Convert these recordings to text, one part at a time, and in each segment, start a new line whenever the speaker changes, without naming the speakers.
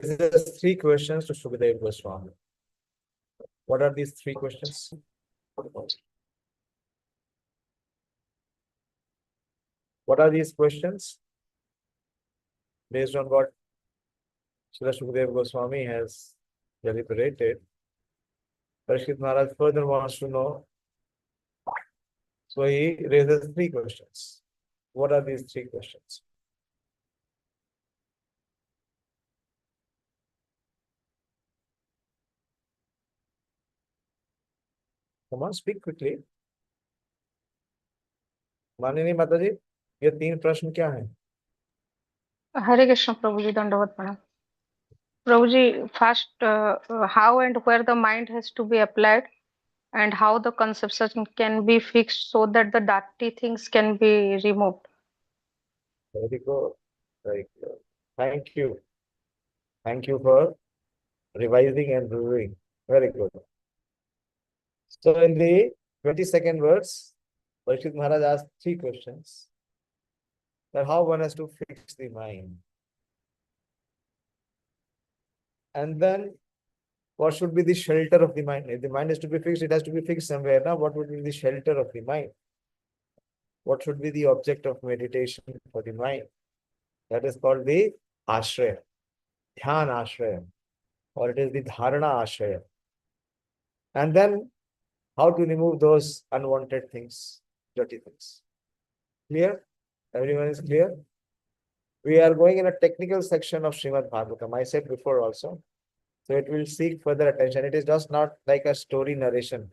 raises three questions to Shukadeva Goswami. What are these three questions? What are these questions? Based on what Srila Shukadeva Goswami has deliberated, Parikshit Maharaj further wants to know. So he raises three questions. What are these three questions? Come on, speak quickly. माननीय माता जी, ये तीन प्रश्न क्या हैं?
हरे कृष्ण प्रभु जी, दंडवत प्रणाम प्रभु जी. First, how and where the mind has to be applied, and how the conception can be fixed so that the dirty things can be removed.
Very good. Very good. Thank you. Thank you for revising and reviewing. Very good. So in the 22nd verse, Parikshit Maharaj asked three questions. That how one has to fix the mind. And then what should be the shelter of the mind? If the mind is to be fixed, it has to be fixed somewhere. Now, what would be the shelter of the mind? What should be the object of meditation for the mind? That is called the ashraya, dhyan ashraya, or it is the dharana ashraya. And then how to remove those unwanted things, dirty things. Clear? Everyone is clear? We are going in a technical section of Srimad Bhagavatam. I said before also. So it will seek further attention. It is just not like a story narration.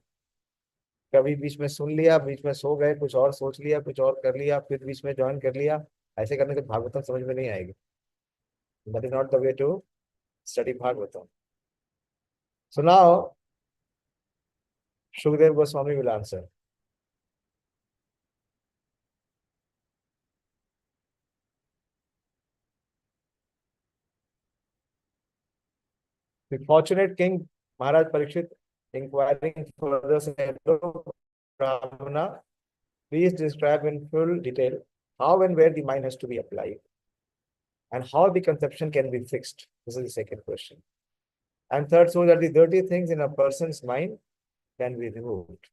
कभी बीच में सुन लिया, बीच में सो गए, कुछ और सोच लिया, कुछ और कर लिया, फिर बीच में ज्वाइन कर लिया. ऐसे करने से भागवतम समझ में नहीं आएगी. That is not the way to study Bhagavatam. So now, Shukadeva Goswami will answer. The fortunate king, Maharaj Parikshit, inquiring further, said, Brahmana, please describe in full detail how and where the mind has to be applied and how the conception can be fixed. This is the second question. And third, so that the dirty things in a person's mind can be removed.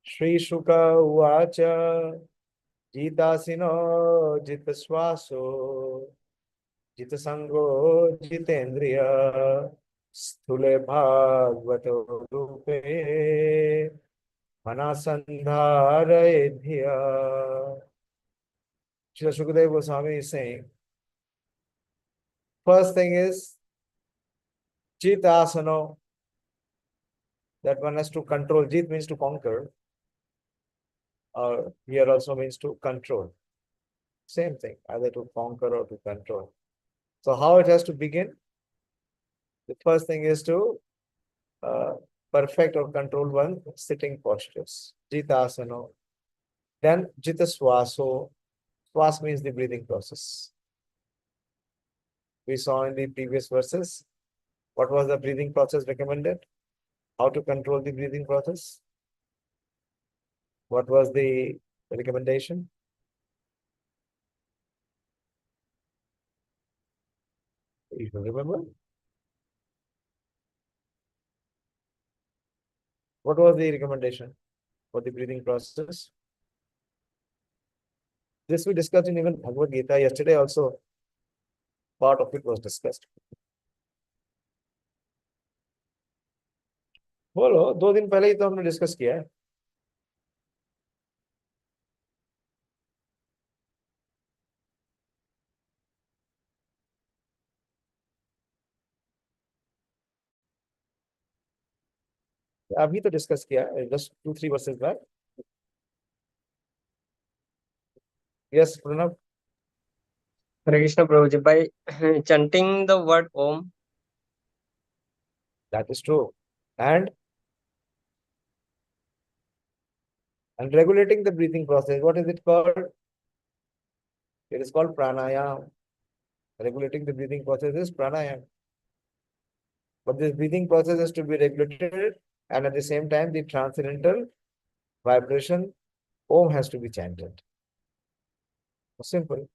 Shri Shuka Uvacha Jitasino Jitaswaso Jitasango Jitendriya Sthule Bhagavato Rupe Manasandharayedhya. Srila Shukadeva Goswami is saying, first thing is Jitasano, that one has to control. Jit means to conquer. Or here also means to control. Same thing, either to conquer or to control. So how it has to begin? The first thing is to perfect or control one sitting postures. Jitasano. Then Jitaswaso. Swas means the breathing process. We saw in the previous verses. What was the breathing process recommended? How to control the breathing process? What was the recommendation? You should remember. What was the recommendation for the breathing process? This we discussed in even Bhagavad Gita. Yesterday also, part of it was discussed. बोलो, 2 दिन पहले ही तो हमने discuss किया है. अभी तो discuss किया है, just 2-3 verses back. Yes, Pranav.
Hare Krishna Prabhuji, by chanting the word Om.
That is true. And regulating the breathing process. What is it called? It is called pranayama. Regulating the breathing process is pranayama. But this breathing process has to be regulated, and at the same time, the transcendental vibration Om has to be chanted. Simple.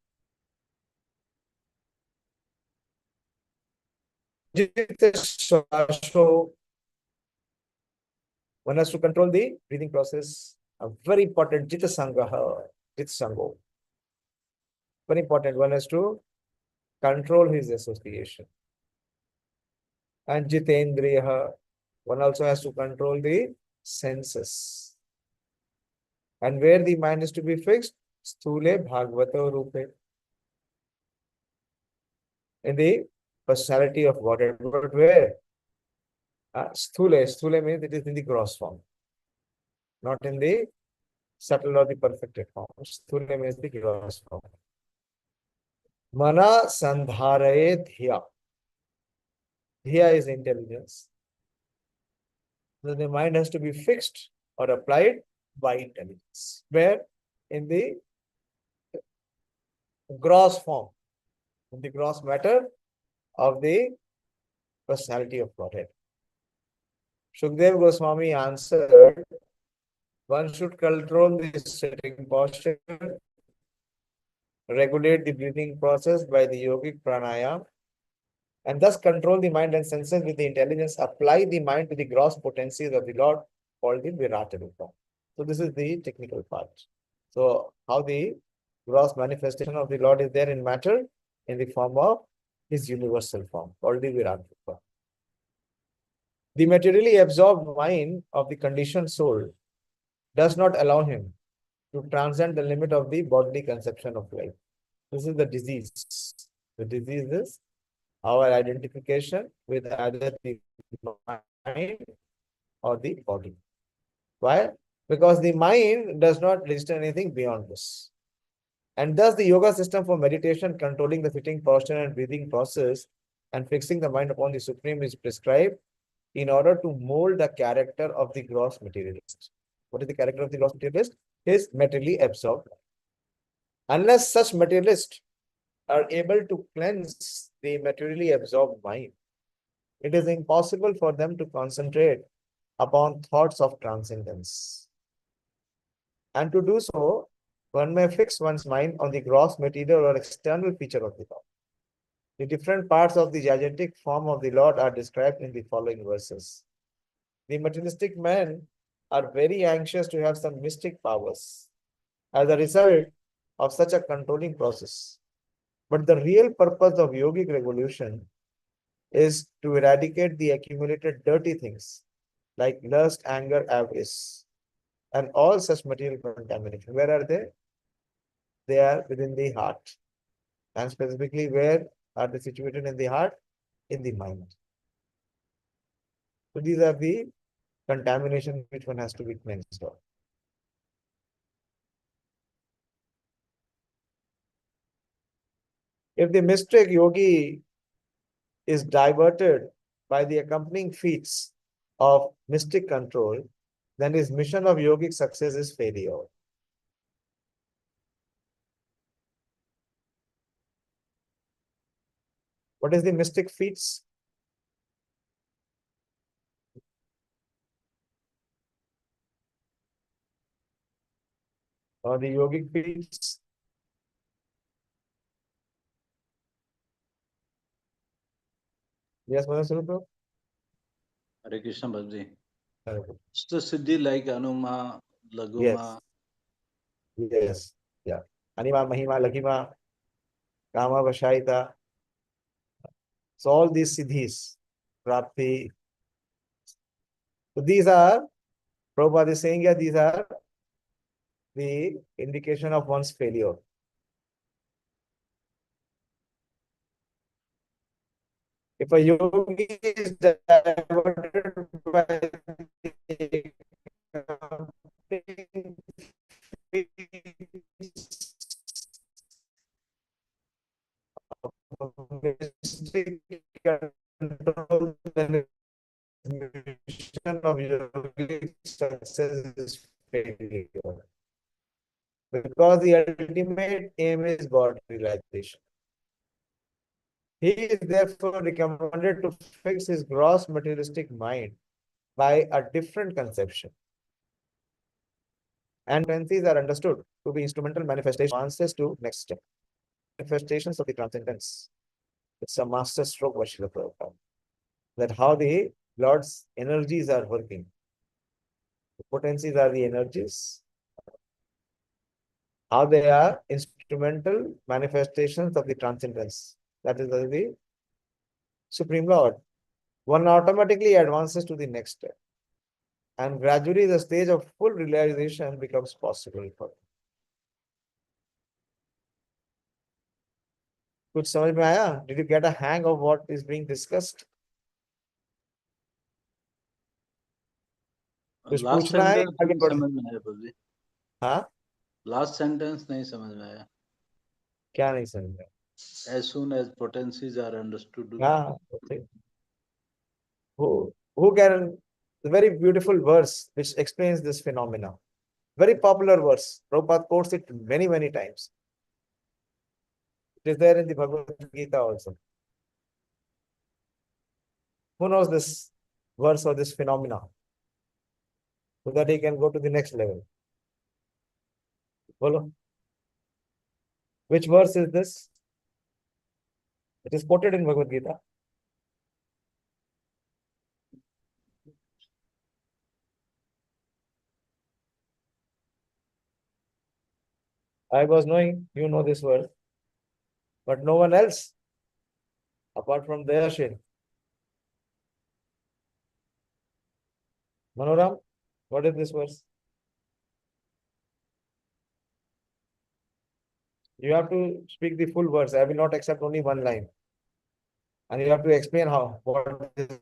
Jita Shwasho, one has to control the breathing process. A very important Jita Sangaha, Jita Sango. Very important, one has to control his association. And Jitendriya, one also has to control the senses. And where the mind is to be fixed, Sthule Bhagavata Rupe. In the personality of Godhead. But where? Sthule means it is in the gross form, not in the subtle or the perfected form. Sthule means the gross form. Mana Sandharaye Dhiya. Dhiya is intelligence. So the mind has to be fixed or applied by intelligence. Where? In the gross form, in the gross matter of the personality of Godhead. Shukdev Goswami answered, one should control the sitting posture, regulate the breathing process by the yogic pranayama, and thus control the mind and senses with the intelligence, apply the mind to the gross potencies of the Lord, called the Virata Rupa. So this is the technical part. So how the gross manifestation of the Lord is there in matter in the form of his universal form, called the Virata Rupa. The materially absorbed mind of the conditioned soul does not allow him to transcend the limit of the bodily conception of life. This is the disease. The disease is our identification with either the mind or the body. Why? Because the mind does not register anything beyond this. And thus the yoga system for meditation, controlling the sitting posture and breathing process and fixing the mind upon the Supreme is prescribed in order to mold the character of the gross materialist. What is the character of the gross materialist? Is materially absorbed. Unless such materialists are able to cleanse the materially absorbed mind, it is impossible for them to concentrate upon thoughts of transcendence. And to do so, one may fix one's mind on the gross material or external feature of the Lord. The different parts of the gigantic form of the Lord are described in the following verses. The materialistic men are very anxious to have some mystic powers as a result of such a controlling process. But the real purpose of yogic revolution is to eradicate the accumulated dirty things like lust, anger, avarice, and all such material contamination. Where are they? They are within the heart. And specifically, where are they situated in the heart? In the mind. So these are the contamination which one has to be cleansed of. If the mystic yogi is diverted by the accompanying feats of mystic control, then his mission of yogic success is failure. What is the mystic feats? Or the yogic feats? Yes, Madhusudhan?
Hare Krishna Bhabji.
Very good.
Siddhi like Anuma, Laguma.
Yes. Yeah. Anima, Mahima, Laghima, Kama, Vashaita. So all these siddhis, Prapti. So these are, Prabhupada is saying here, these are the indication of one's failure. If a yogi is diverted by the control, then mission of yogic success is failure. Because the ultimate aim is God realization. He is therefore recommended to fix his gross materialistic mind by a different conception. And frequencies are understood to be instrumental manifestations to next step. Manifestations of the transcendence. It's a master stroke by Srila Prabhupada. that how the Lord's energies are working. The potencies are the energies, how they are instrumental manifestations of the transcendence. That is the Supreme Lord. One automatically advances to the next step. And gradually the stage of full realization becomes possible for him. कुछ समझ में आया? Did you get a hang of what is being discussed? कुछ
last
पूछना है?
Sentence
आगे
नहीं
बढ़
समझ में आया प्रभु जी,
हाँ
लास्ट सेंटेंस नहीं समझ में आया.
क्या नहीं समझ में?
As soon as potencies are understood.
हाँ okay. Who can, the very beautiful verse which explains this phenomena, very popular verse. Prabhupada quotes it many times. It is there in the Bhagavad Gita also. Who knows this verse or this phenomena, so that he can go to the next level? Bolo. Which verse is this? It is quoted in Bhagavad Gita. I was knowing you know this verse, but no one else apart from Dayashin. Manoram, what is this verse? You have to speak the full verse. I will not accept only one line. And you have to explain how, what this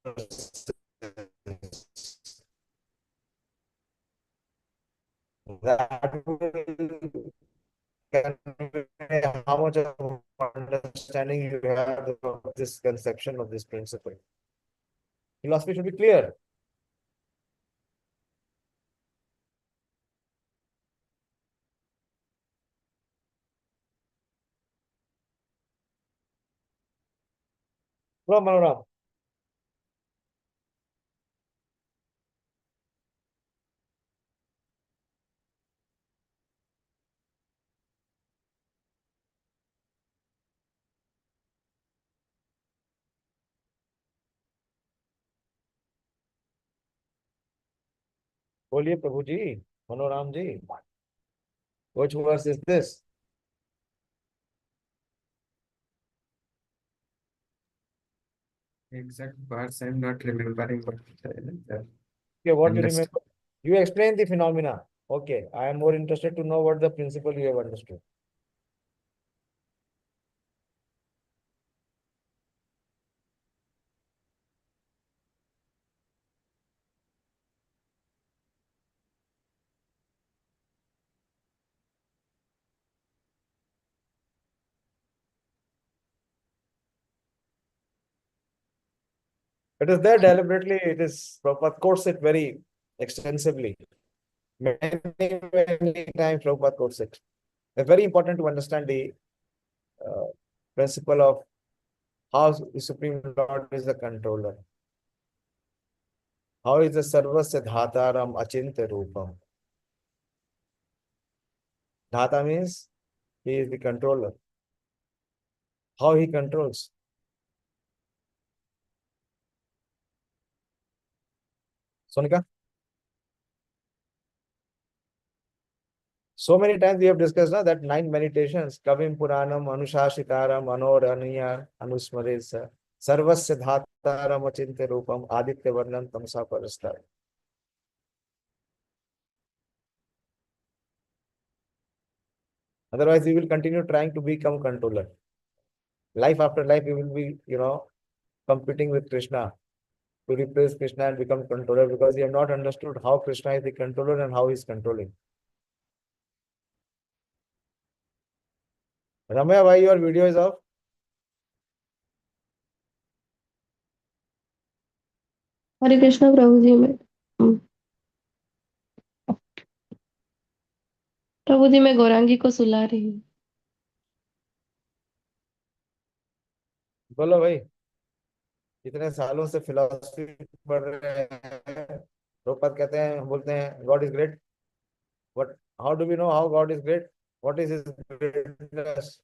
verse is. That will convey how much of understanding you have of this conception of this principle. Philosophy should be clear. From Manoram. बोलिए प्रभु जी, मनोराम जी. Which verse is this?
Exact verse I'm not remembering, but
Okay, what you
understood.
remember? You explain the phenomena. Okay, I am more interested to know what the principle you have understood. It is there deliberately. It is Prabhupada quotes it very extensively. Many times Prabhupada quotes it. It's very important to understand the principle of how the Supreme Lord is the controller. How is the Sarvasya Dhataram Achintya Rupam? Dhata means he is the controller. How he controls. Sonika? So many times we have discussed now that 9 meditations, Kavim Puranam, Anushashitaram, Anoraniya, Anusmaresa, Sarvasya Dhataram Achintya Rupam, Aditya Varnam Tamsa Parastar. Otherwise, we will continue trying to become controller. Life after life, we will be, competing with Krishna to replace Krishna and become controller, because we have not understood how Krishna is the controller and how he is controlling. Ramya, why your video is off?
हरे कृष्णा प्रभु जी मैं गौरांगी को सुला रही हूँ.
बोलो भाई, इतने सालों से फिलॉसफी पढ़ रहे हैं. प्रभुपाद कहते हैं, बोलते हैं God is great. But how do we know how God is great? What is his greatness?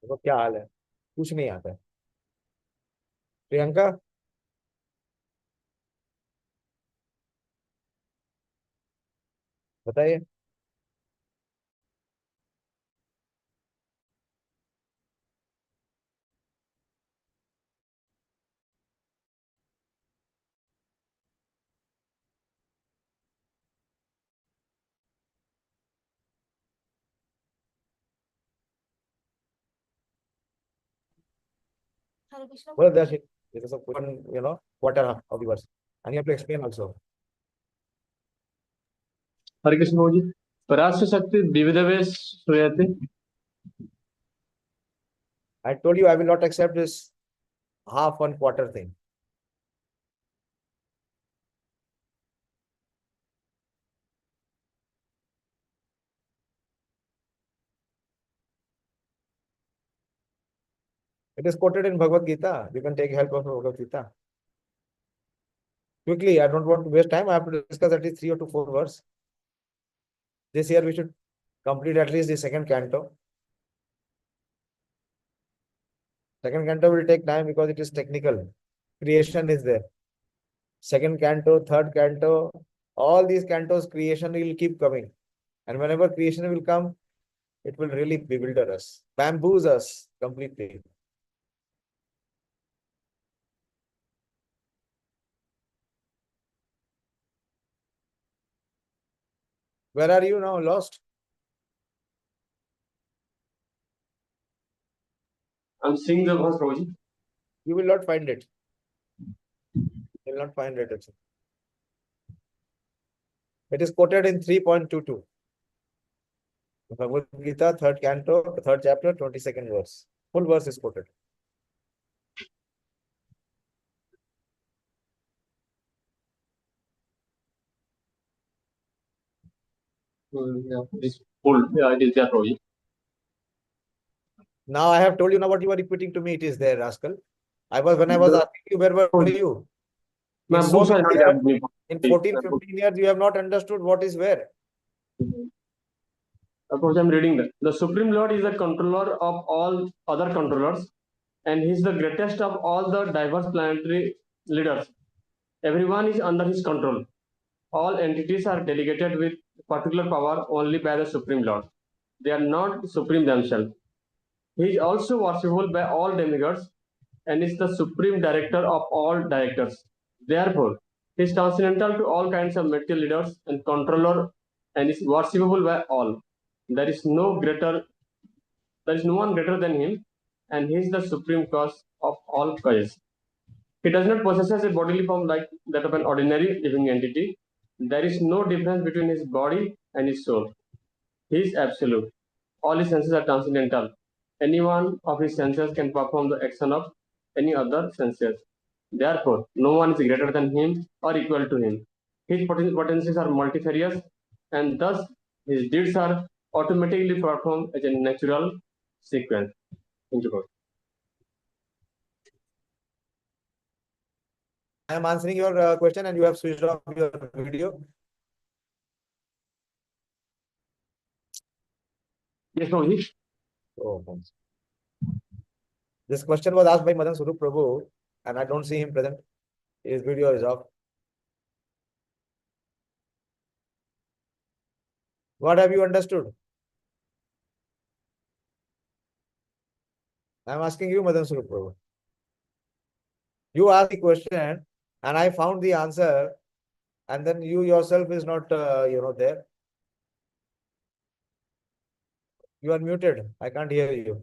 देखो क्या हाल है, कुछ नहीं आता है। प्रियंका, बताइए। Well, that's it. This is a one, quarter of the verse. And you have to explain also.
हरे कृष्ण प्रभु जी पराशर शक्ति द्विविधवे श्रूयते
I told you I will not accept this half one quarter thing. It is quoted in Bhagavad Gita. You can take help of Bhagavad Gita. Quickly, I don't want to waste time. I have to discuss at least 3 or 4 verses. This year we should complete at least the second canto. Second canto will take time because it is technical. Creation is there. Second canto, third canto, all these cantos, creation will keep coming. And whenever creation will come, it will really bewilder us, bamboos us completely. Where are you now? Lost?
I'm seeing the verse Prabhu ji
You will not find it. You will not find it. Actually. It is quoted in 3.22. Bhagavad Gita, third canto, third chapter, 22nd verse. Full verse is quoted.
this full it is there Prabhu ji
Now I have told you now what you are repeating to me. It is there, rascal. When I was asking you, where were you?
मैं
In so
book से
many
not
years,
get
in 14, 15 years, you have not understood what is where.
Approach I'm reading that the Supreme Lord is the controller of all other controllers, and he is the greatest of all the diverse planetary leaders. Everyone is under his control. All entities are delegated with particular power only by the Supreme Lord. They are not supreme themselves. He is also worshipable by all demigods and is the supreme director of all directors. Therefore, he is transcendental to all kinds of material leaders and controller and is worshipable by all. There is no one greater than him, and he is the supreme cause of all causes. He does not possess a bodily form like that of an ordinary living entity. There is no difference between his body and his soul. He is absolute. All his senses are transcendental. Any one of his senses can perform the action of any other senses. Therefore, no one is greater than him or equal to him. His potencies are multifarious, and thus his deeds are automatically performed as a natural sequence. Thank you, God.
I am answering your question and you have switched off your video.
Yes, Prabhuji.
Oh, thanks. This question was asked by Madan Swarup Prabhu and I don't see him present. His video is off. What have you understood? I am asking you, Madan Swarup Prabhu. You asked the question and I found the answer and then you yourself is not, there. You are muted. I can't hear you.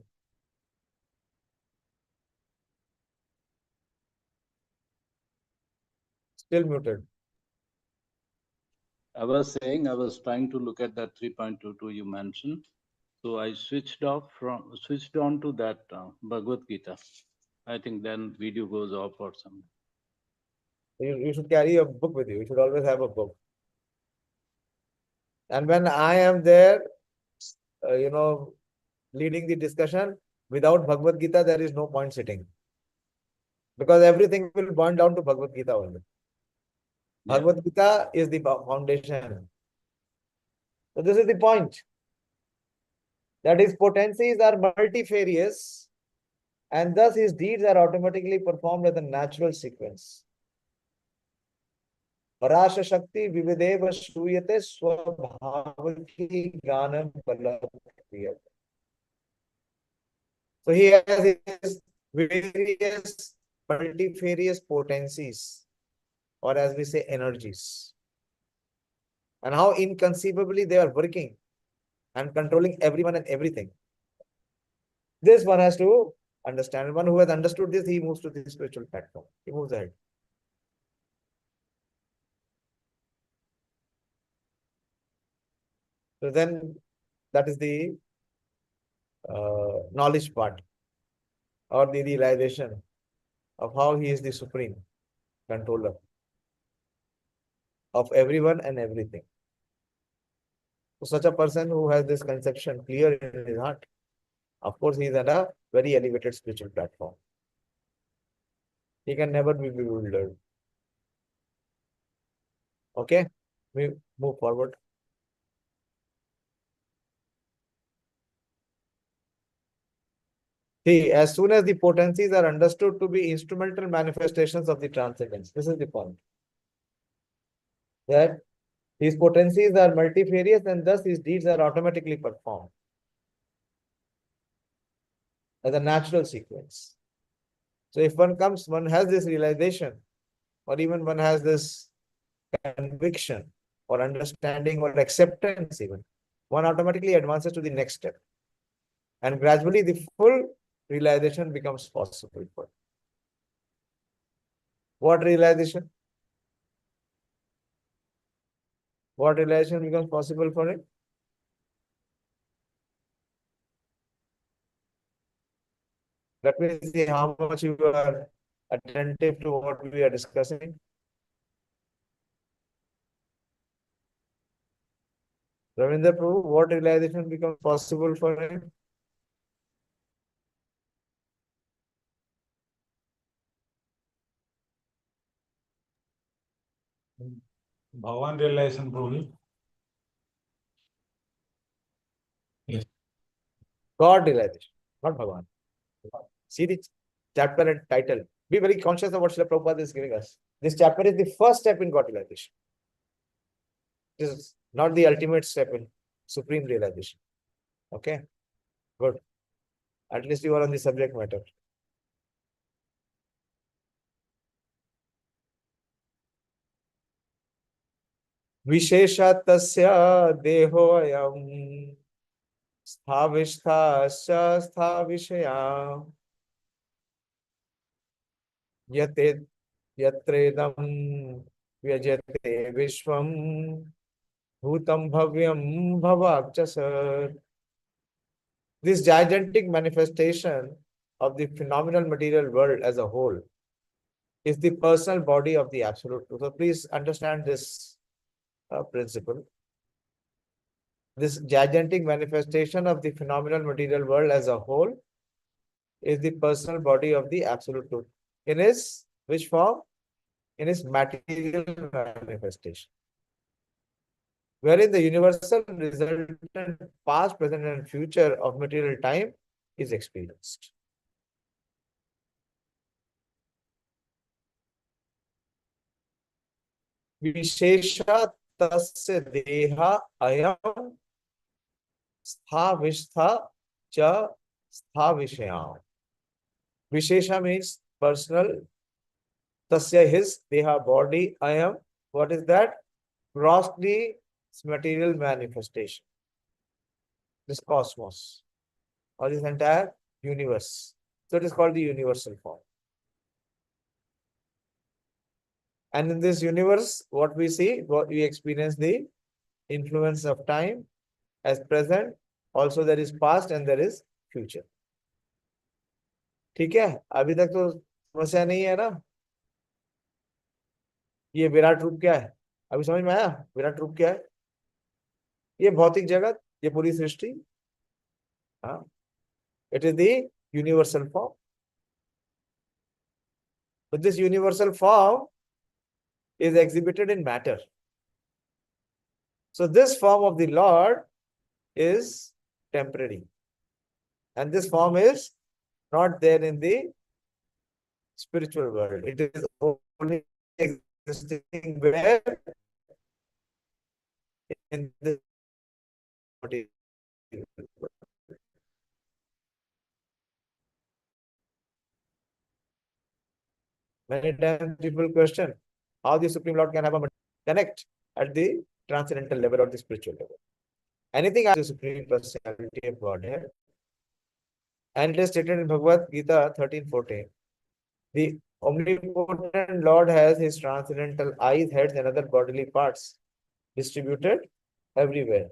Still muted.
I was saying I was trying to look at that 3.22 you mentioned. So I switched on to that Bhagavad Gita. I think then video goes off or something.
You should carry a book with you. You should always have a book. And when I am there, leading the discussion, without Bhagavad Gita, there is no point sitting. Because everything will boil down to Bhagavad Gita only.
Yeah.
Bhagavad Gita is the foundation. So this is the point. that his potencies are multifarious, and thus his deeds are automatically performed as a natural sequence. Parasha Shakti Vivideva Shuyate Swabhavaki Ganam Balapriyate. So he has his various multifarious potencies, or as we say, energies, and how inconceivably they are working and controlling everyone and everything. This one has to understand. One who has understood this, he moves to the spiritual platform. He moves ahead. So then that is the knowledge part, or the realization of how he is the supreme controller of everyone and everything. So such a person who has this conception clear in his heart, of course, he is at a very elevated spiritual platform. He can never be bewildered. Okay, we move forward. See, as soon as the potencies are understood to be instrumental manifestations of the transcendence, this is the point. That these potencies are multifarious and thus his deeds are automatically performed as a natural sequence. So if one has this realization, or even one has this conviction or understanding or acceptance even, one automatically advances to the next step. And gradually the full realization becomes possible for him. What realization? What realization becomes possible for him? Let me see how much you are attentive to what we are discussing. Ravindra Prabhu, what realization becomes possible for him?
Bhavan realization probably. Yes.
God realization, not Bhagavan. See the chapter and title. Be very conscious of what Srila Prabhupada is giving us. This chapter is the first step in God realization. It is not the ultimate step in supreme realization. Okay, good. At least you are on the subject matter. Vishesha tasya deho ayam sthavishthasya sthavishaya yate yatredam vyajate vishvam bhutam bhavyam bhavakchasar. This gigantic manifestation of the phenomenal material world as a whole is the personal body of the Absolute Truth. So please understand this principle. This gigantic manifestation of the phenomenal material world as a whole is the personal body of the Absolute Truth. In his which form? In his material manifestation, wherein the universal resultant past, present, and future of material time is experienced. Vishesha tasya deha ayam sthavistha cha sthavishayam. Vishesha means personal. Tasya his deha body ayam. What is that? Grossly material manifestation. This cosmos or this entire universe. So it is called the universal form. And in this universe, what we see, what we experience the influence of time as present. Also there is past and there is future. ठीक है, अभी तक तो समस्या नहीं है ना? ये विराट रूप क्या है? अभी समझ में आया विराट रूप क्या है? ये भौतिक जगत, ये पूरी सृष्टि. हाँ, it is the universal form. But this universal form is exhibited in matter. So this form of the Lord is temporary. And this form is not there in the spiritual world. It is only existing where? In the material world. Many times people question how the Supreme Lord can have a connect at the transcendental level or the spiritual level. Anything as the Supreme Personality of Godhead. And it is stated in Bhagavad Gita 13:14. The omnipotent Lord has his transcendental eyes, heads, and other bodily parts distributed everywhere.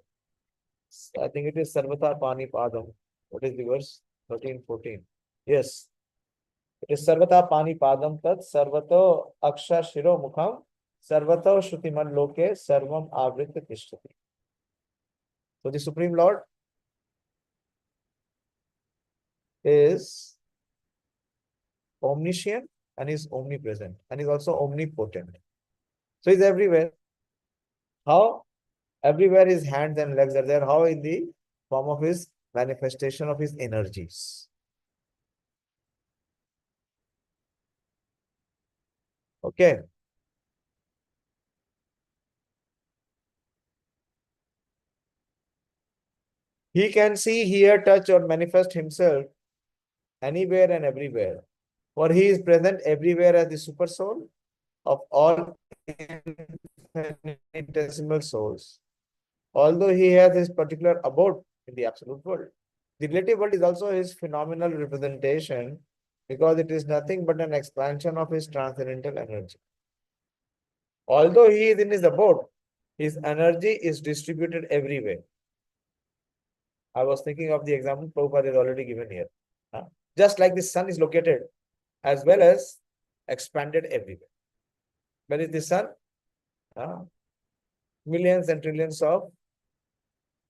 I think it is Sarvata Pani Padam. What is the verse? 13:14. Yes. It is Sarvata Pani Padam Tat Sarvato Aksha Shiro Mukham Sarvato Shutiman Loke Sarvam Avrita Tishtati. So the Supreme Lord is omniscient and is omnipresent and is also omnipotent. So he's everywhere. How? Everywhere his hands and legs are there. How? In the form of his manifestation of his energies. Okay. He can see, hear, touch, or manifest himself anywhere and everywhere. For he is present everywhere as the super soul of all infinitesimal souls. Although he has his particular abode in the absolute world. The relative world is also his phenomenal representation because it is nothing but an expansion of his transcendental energy. Although he is in his abode, his energy is distributed everywhere. I was thinking of the example Prabhupada has already given here. Just like the sun is located as well as expanded everywhere. Where is the sun? Millions and trillions of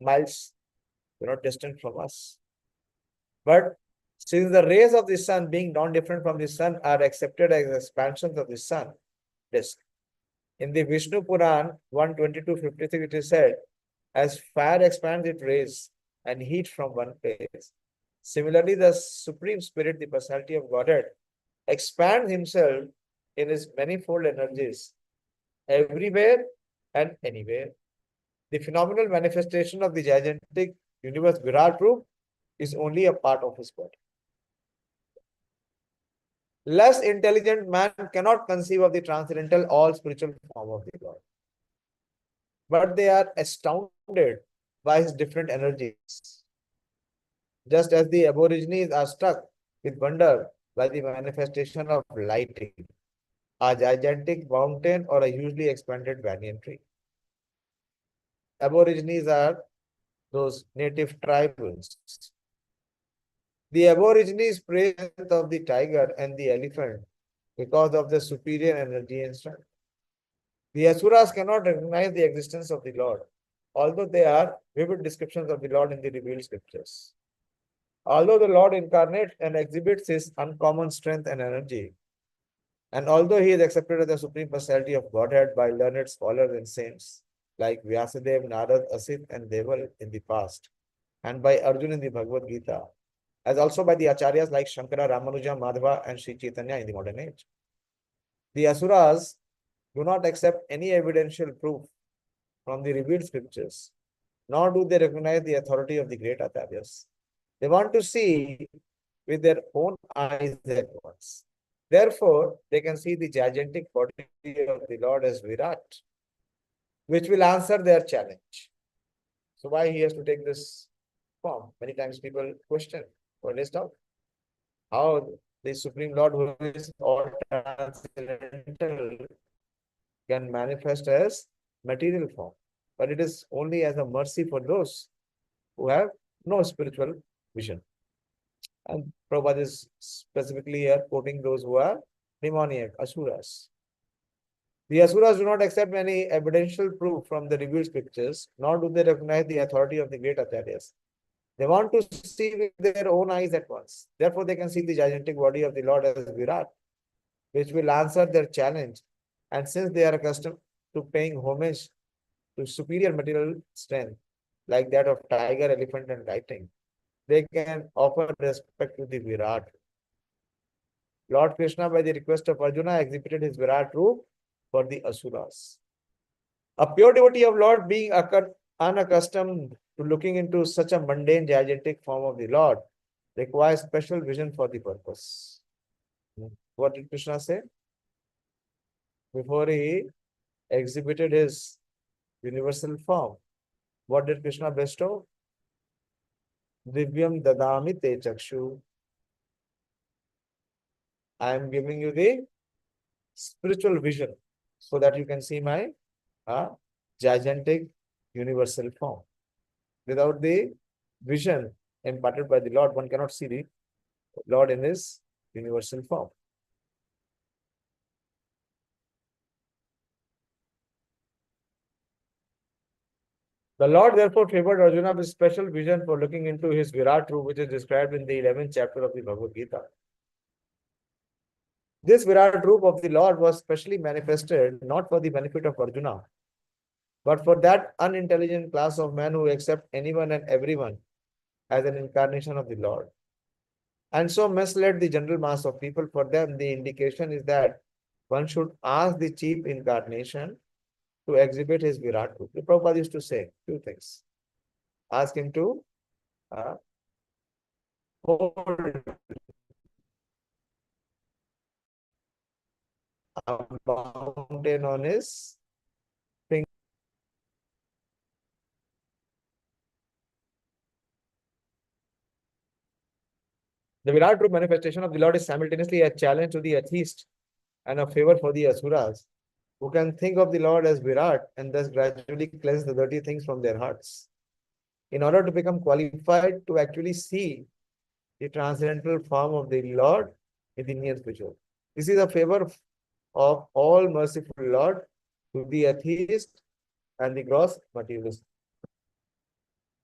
miles, distant from us. But since the rays of the sun being non-different from the sun are accepted as expansions of the sun disk. In the Vishnu Puran 122:56 it is said, as fire expands its rays and heat from one place. Similarly, the Supreme Spirit, the personality of Godhead, expands himself in his manifold energies everywhere and anywhere. The phenomenal manifestation of the gigantic universe Virat Roop is only a part of his body. Less intelligent man cannot conceive of the transcendental all spiritual form of the Lord. But they are astounded by his different energies. Just as the Aborigines are struck with wonder by the manifestation of lighting, a gigantic mountain or a hugely expanded banyan tree. Aborigines are those native tribals. The Aborigines praise of the tiger and the elephant because of the superior energy and strength. The Asuras cannot recognize the existence of the Lord, although they are vivid descriptions of the Lord in the revealed scriptures. Although the Lord incarnates and exhibits his uncommon strength and energy, and although he is accepted as the Supreme Personality of Godhead by learned scholars and saints like Vyasadeva, Narad, Asit, and Deval in the past, and by Arjuna in the Bhagavad Gita, as also by the Acharyas like Shankara, Ramanuja, Madhava, and Sri Chaitanya in the modern age. The Asuras do not accept any evidential proof from the revealed scriptures, nor do they recognize the authority of the great Acharyas. They want to see with their own eyes at once. Therefore, they can see the gigantic body of the Lord as Virat, which will answer their challenge. So why he has to take this form? Many times people question or list out how the Supreme Lord, who is all transcendental, can manifest as material form. But it is only as a mercy for those who have no spiritual vision. And Prabhupada is specifically here quoting those who are demoniac, Asuras. The Asuras do not accept any evidential proof from the revealed scriptures, nor do they recognize the authority of the great Acharyas. They want to see with their own eyes at once. Therefore, they can see the gigantic body of the Lord as Virat, which will answer their challenge. And since they are accustomed to paying homage to superior material strength, like that of tiger, elephant, and lightning, they can offer respect to the Virat. Lord Krishna, by the request of Arjuna, exhibited his Virat roop for the Asuras. A pure devotee of Lord, being unaccustomed to looking into such a mundane, gigantic form of the Lord, requires special vision for the purpose. What did Krishna say? Before he exhibited his universal form, what did Krishna bestow? Divyam dadami te chakshu. I am giving you the spiritual vision so that you can see my gigantic universal form. Without the vision imparted by the Lord, one cannot see the Lord in his universal form. The Lord therefore favored Arjuna with special vision for looking into his Virat roop, which is described in the 11th chapter of the Bhagavad Gita. This Virat roop of the Lord was specially manifested not for the benefit of Arjuna, but for that unintelligent class of men who accept anyone and everyone as an incarnation of the Lord, and so misled the general mass of people. For them, the indication is that one should ask the chief incarnation to exhibit his Virat roop. The Prabhupada used to say two things. Ask him to hold a mountain on his finger. The Virat roop manifestation of the Lord is simultaneously a challenge to the atheist and a favor for the Asuras, who can think of the Lord as Virat and thus gradually cleanse the dirty things from their hearts, in order to become qualified to actually see the transcendental form of the Lord in the near future. This is a favor of all merciful Lord to the atheist and the gross materialist.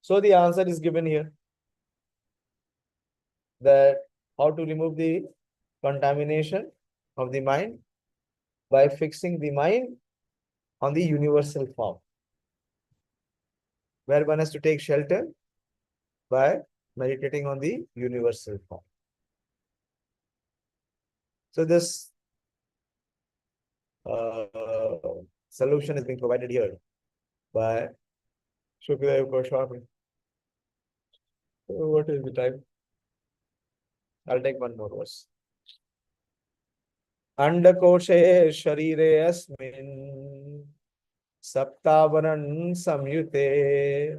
So the answer is given here, that how to remove the contamination of the mind by fixing the mind on the universal form, where one has to take shelter by meditating on the universal form. So this solution is being provided here by Shukdev Goswami. What is the time? I'll take one more verse. Andakoshe sharire asmin saptavaran samyute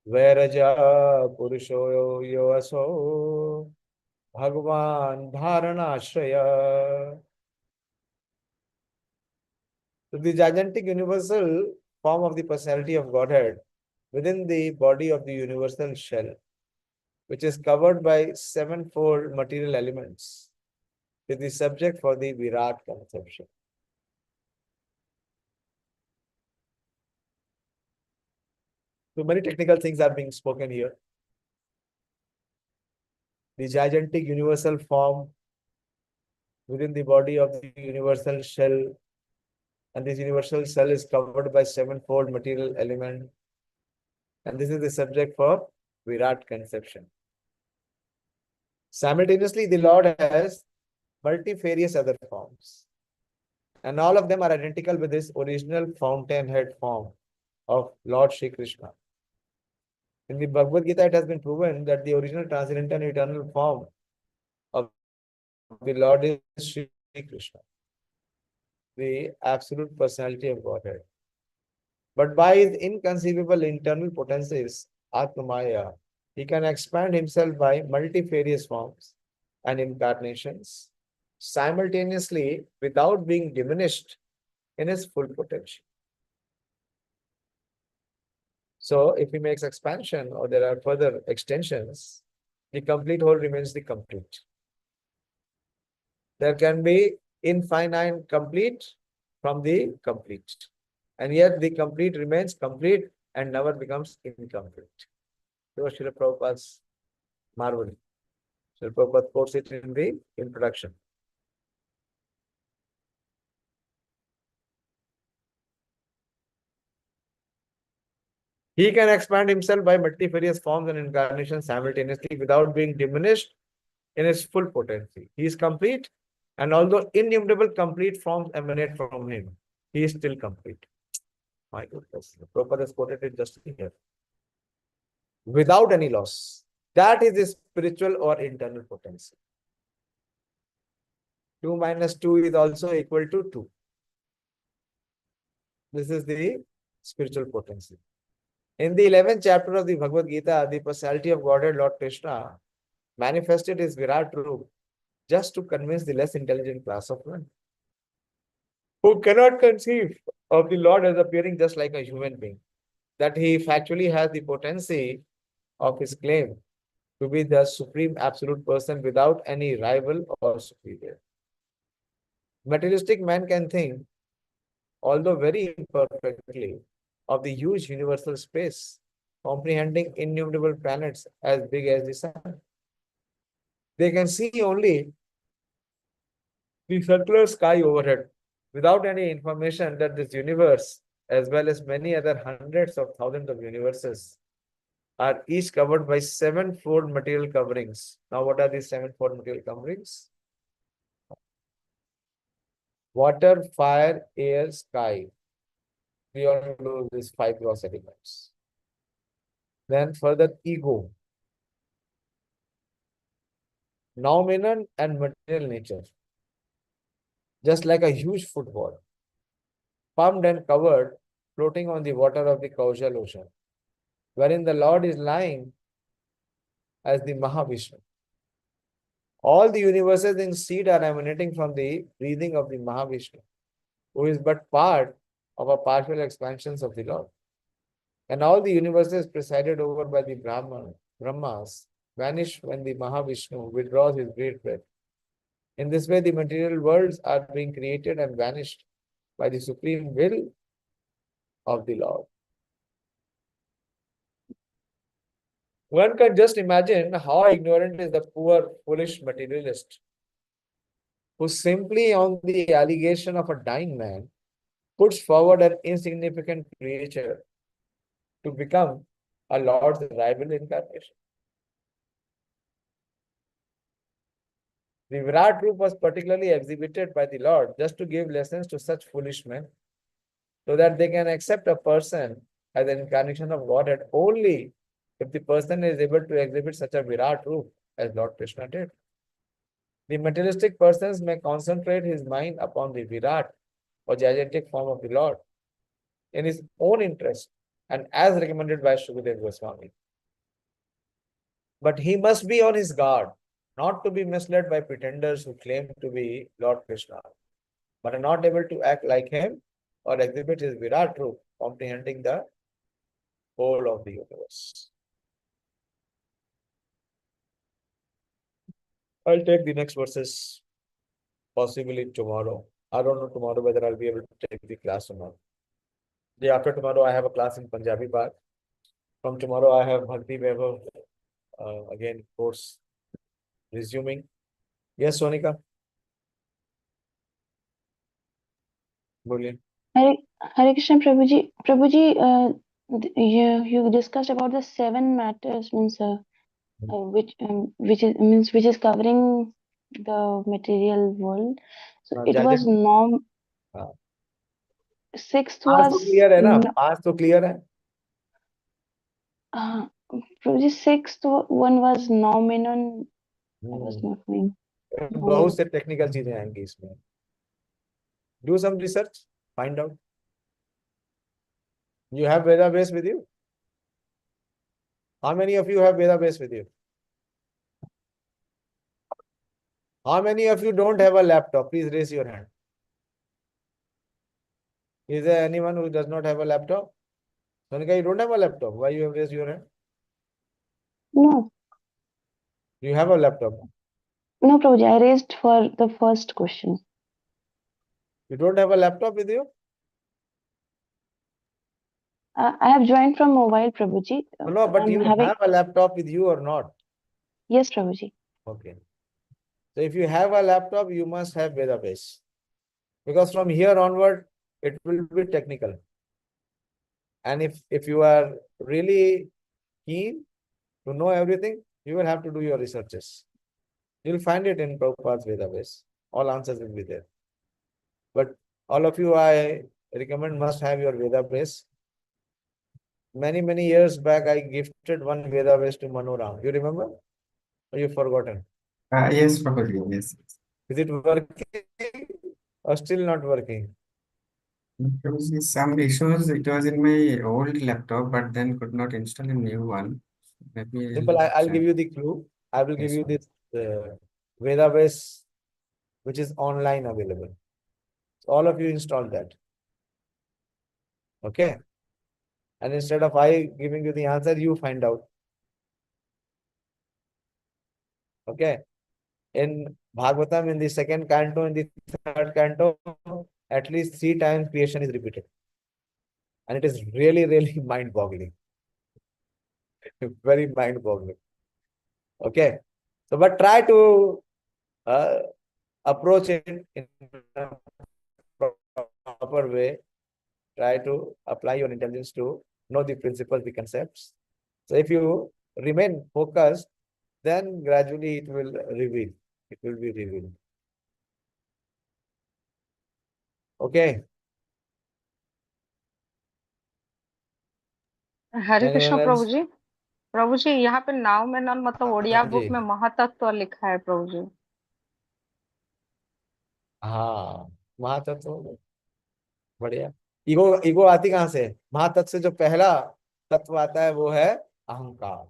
vairaja purusho yoaso bhagwan dharanashraya. So the gigantic universal form of the personality of Godhead within the body of the universal shell, which is covered by sevenfold material elements, is the subject for the Virat conception. So many technical things are being spoken here. The gigantic universal form within the body of the universal shell, and this universal cell is covered by sevenfold material element, and this is the subject for Virat conception. Simultaneously, the Lord has multifarious other forms, and all of them are identical with this original fountainhead form of Lord Shri Krishna. In the Bhagavad Gita, it has been proven that the original transcendental and eternal form of the Lord is Shri Krishna, the absolute personality of Godhead. But by his inconceivable internal potencies, Atmamaya, he can expand himself by multifarious forms and incarnations simultaneously without being diminished in his full potential. So if he makes expansion or there are further extensions, the complete whole remains the complete. There can be infinite complete from the complete, and yet the complete remains complete and never becomes incomplete. It was Srila Prabhupada's marvel. Srila Prabhupada quotes it in the introduction. He can expand himself by multifarious forms and incarnations simultaneously without being diminished in his full potency. He is complete, and although innumerable complete forms emanate from him, he is still complete. My goodness, Prabhupada has quoted it just here. Without any loss. That is his spiritual or internal potency. 2 minus 2 is also equal to 2. This is the spiritual potency. In the 11th chapter of the Bhagavad Gita, the personality of Godhead, Lord Krishna, manifested his Virat Roop just to convince the less intelligent class of men who cannot conceive of the Lord as appearing just like a human being, that he factually has the potency of his claim to be the supreme absolute person without any rival or superior. Materialistic man can think, although very imperfectly, of the huge universal space, comprehending innumerable planets as big as the sun. They can see only the circular sky overhead, without any information that this universe, as well as many other hundreds of thousands of universes, are each covered by sevenfold material coverings. Now, what are these sevenfold material coverings? Water, fire, air, sky. We all know these 5 gross elements. Then further, ego, noumenon and material nature. Just like a huge football, pumped and covered, floating on the water of the causal ocean, wherein the Lord is lying as the Mahavishnu. All the universes in seed are emanating from the breathing of the Mahavishnu, who is but part of a partial expansions of the Lord. And all the universes presided over by the Brahmas vanish when the Mahavishnu withdraws his great breath. In this way, the material worlds are being created and vanished by the supreme will of the Lord. One can just imagine how ignorant is the poor, foolish materialist who simply on the allegation of a dying man puts forward an insignificant creature to become a Lord's rival incarnation. The Virat Roop was particularly exhibited by the Lord just to give lessons to such foolish men, so that they can accept a person as an incarnation of Godhead only if the person is able to exhibit such a Virat Roop as Lord Krishna did. The materialistic persons may concentrate his mind upon the Virat or gigantic form of the Lord in his own interest and as recommended by Shukadeva Goswami. But he must be on his guard, not to be misled by pretenders who claim to be Lord Krishna, but are not able to act like him or exhibit his Virat Roop, comprehending the whole of the universe. I'll take the next verses possibly tomorrow. I don't know tomorrow whether I'll be able to take the class or not. Day after tomorrow, I have a class in Punjabi part. From tomorrow, I have Bhakti Vaibhav again course resuming. Yes, Sonika? Brilliant.
Hare Krishna Prabhuji. Prabhuji, you discussed about the 7 matters, means which is covering the material world. So it was norm. 6th was
clear है ना? 5 तो clear है.
Prabhuji, 6th one was noumenon. I was not knowing.
बहुत से technical चीजें आएंगी इसमें. Do some research, find out. You have Veda base with you? How many of you have Veda base with you? How many of you don't have a laptop? Please raise your hand. Is there anyone who does not have a laptop? Sonika, you don't have a laptop. Why you have raised your hand?
No.
You have a laptop.
No, Prabhuji, I raised for the first question.
You don't have a laptop with you?
I have joined from mobile, Prabhuji.
No, but you have a laptop with you or not?
Yes, Prabhuji.
Okay. So if you have a laptop, you must have Veda base. Because from here onward, it will be technical. And if you are really keen to know everything, you will have to do your researches. You'll find it in Prabhupada's Vedabase. All answers will be there. But all of you, I recommend must have your Vedabase. Many years back, I gifted one Vedabase to Manoram. You remember? Or you've forgotten?
Yes, Prabhuji, yes.
Is it working or still not working?
Prabhuji, some issues, it was in my old laptop, but then could not install a new one. Maybe
Simple, I'll
check.
give you the clue. I will give
Yes,
you this Vedabase, which is online available. So all of you install that. Okay. And instead of I giving you the answer, you find out. Okay. In Bhagavatam, in the second canto, in the third canto, at least 3 times creation is repeated. And it is really mind-boggling. Very mind-boggling. Okay. So, but try to approach it in a proper way. Try to apply your intelligence to know the principles, the concepts. So if you remain focused, then gradually it will reveal. It will be revealed. Okay.
Hare Krishna
Anyone
Prabhu
else?
जी। प्रभु जी यहाँ पे नाव में नल मतलब ओडिया
हाँ
book
जी।
में महातत्व लिखा है प्रभु जी।
हाँ, महातत्व बढ़िया। ईगो ईगो आती कहाँ से? महातत्व से जो पहला तत्व आता है वो है अहंकार।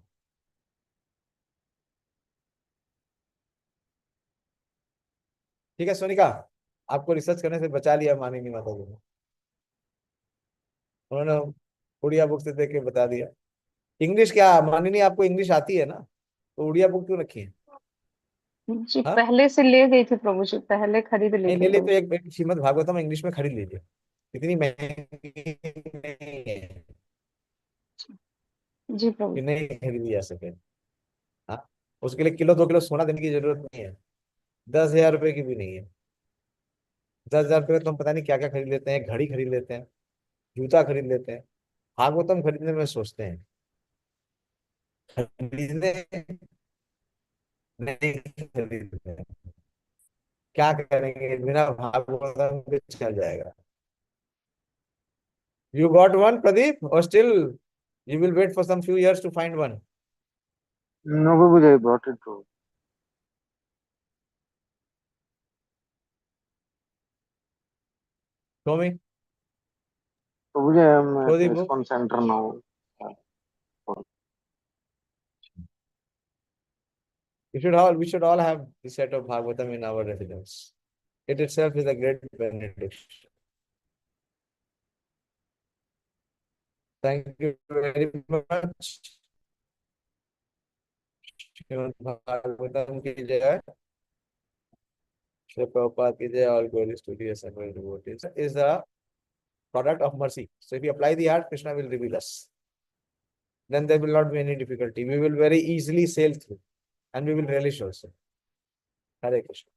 ठीक है सोनिका, आपको रिसर्च करने से बचा लिया माननीय माता जी ने। उन्होंने उड़िया बुक से देख के बता दिया। इंग्लिश क्या माननीय, आपको इंग्लिश आती है ना, तो उड़िया बुक क्यों रखी है?
जी
हाँ?
पहले से ले गई थी प्रभु जी, पहले खरीद ली
नहीं
थी
ले ली
प्रभु
तो एक श्रीमद् भागवतम इंग्लिश में खरीद लीजिए, इतनी महंगी नहीं है
जी प्रभु
कि नहीं खरीदी जा सके। हाँ, उसके लिए किलो 2 किलो सोना देने की जरूरत नहीं है, 10,000 रुपए की भी नहीं है। 10,000 रुपए का तो हम पता नहीं क्या क्या खरीद लेते हैं, घड़ी खरीद लेते हैं, जूता खरीद लेते हैं, भागवतम खरीदने में सोचते हैं। खरीदने नहीं खरीदते हैं। क्या करेंगे बिना भागवतम के? चल जाएगा। You got one, Pradeep, or still you will wait for some few years to find one?
No, Prabhuji, I brought it to.
Show me.
Prabhuji, I am
Show
at
the
the
book.
ISKCON center now.
We should all have the set of Bhagavatam in our residence. It itself is a great benediction. Thank you very much. Shrimad Bhagavatam की जय, श्री प्रभुपाद की जय, all glories to the assembled devotees. Is a product of mercy. So if you apply the art, Krishna will reveal us. Then there will not be any difficulty. We will very easily sail through, and we will relish also. Hare Krishna.